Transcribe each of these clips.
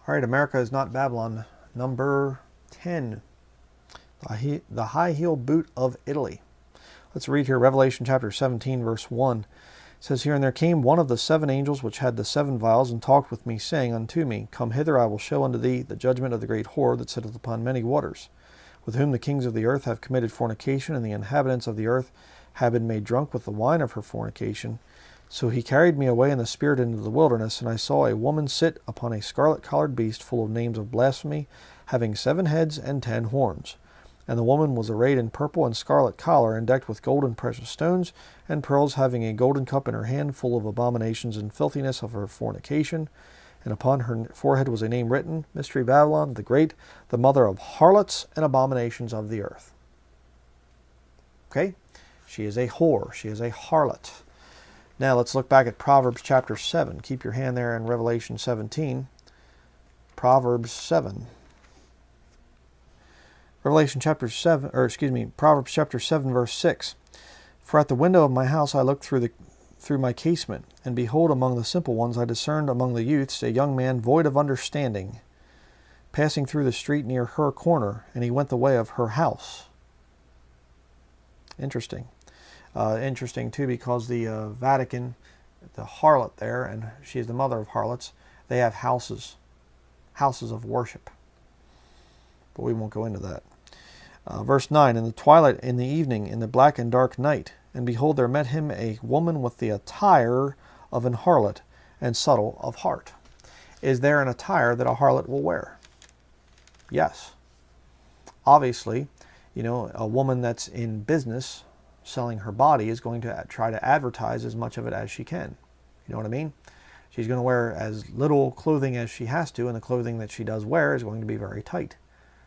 All right, America is not Babylon. Number 10, the high heel boot of Italy. Let's read here Revelation chapter 17, verse 1. It says here, "And there came one of the 7 angels which had the 7 vials, and talked with me, saying unto me, Come hither, I will show unto thee the judgment of the great whore that sitteth upon many waters, with whom the kings of the earth have committed fornication, and the inhabitants of the earth have been made drunk with the wine of her fornication. So he carried me away in the spirit into the wilderness, and I saw a woman sit upon a scarlet-colored beast, full of names of blasphemy, having 7 heads and 10 horns. And the woman was arrayed in purple and scarlet collar, and decked with gold and precious stones and pearls, having a golden cup in her hand, full of abominations and filthiness of her fornication. And upon her forehead was a name written, Mystery Babylon, the Great, the mother of harlots and abominations of the earth." Okay? She is a whore. She is a harlot. Now let's look back at Proverbs chapter 7. Keep your hand there in Revelation 17. Proverbs 7. Revelation chapter 7, Proverbs chapter 7, verse 6. "For at the window of my house I looked through my casement, and behold, among the simple ones I discerned among the youths a young man void of understanding, passing through the street near her corner, and he went the way of her house." Interesting. Interesting too, because the Vatican, the harlot there, and she is the mother of harlots, they have houses of worship. But we won't go into that. Verse 9, "In the twilight, in the evening, in the black and dark night, and behold, there met him a woman with the attire of an harlot, and subtle of heart." Is there an attire that a harlot will wear? Yes. Obviously, a woman that's in business selling her body is going to try to advertise as much of it as she can. You know what I mean? She's going to wear as little clothing as she has to, and the clothing that she does wear is going to be very tight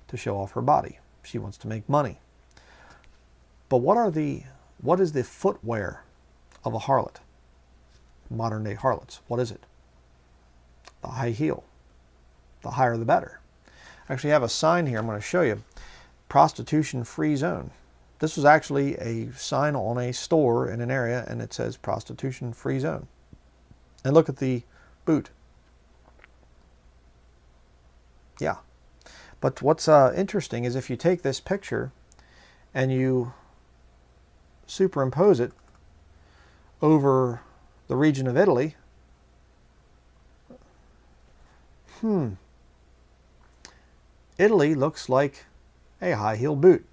to show off her body. She wants to make money. But what is the footwear of a harlot? Modern day harlots. What is it? The high heel. The higher the better. I actually have a sign here I'm going to show you. Prostitution free zone. This was actually a sign on a store in an area, and it says prostitution free zone. And look at the boot. Yeah. But what's interesting is if you take this picture and you superimpose it over the region of Italy, Italy looks like a high-heel boot.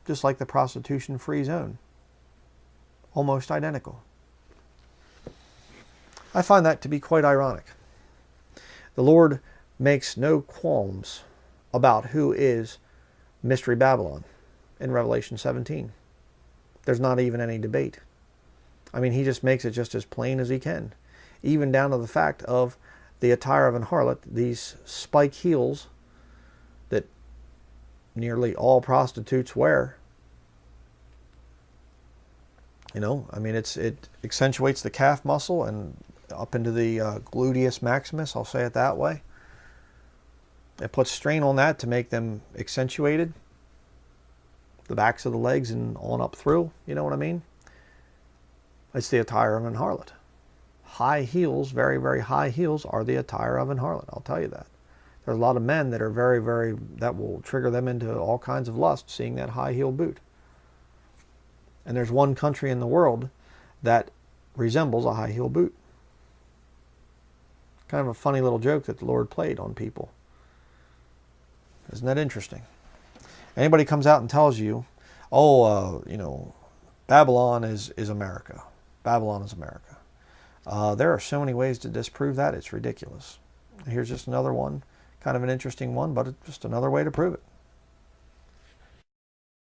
Just like the prostitution-free zone. Almost identical. I find that to be quite ironic. The Lord makes no qualms about who is Mystery Babylon in Revelation 17. There's not even any debate. I mean, he just makes it just as plain as he can. Even down to the fact of the attire of an harlot, these spike heels that nearly all prostitutes wear. I mean, it accentuates the calf muscle and up into the gluteus maximus, I'll say it that way. It puts strain on that to make them accentuated. The backs of the legs and on up through, you know what I mean? It's the attire of an harlot. High heels, very, very high heels, are the attire of an harlot, I'll tell you that. There's a lot of men that are very, very, that will trigger them into all kinds of lust, seeing that high heel boot. And there's one country in the world that resembles a high heel boot. Kind of a funny little joke that the Lord played on people. Isn't that interesting? Anybody comes out and tells you, Babylon is America. Babylon is America. There are so many ways to disprove that, it's ridiculous. Here's just another one. Kind of an interesting one, but it's just another way to prove it.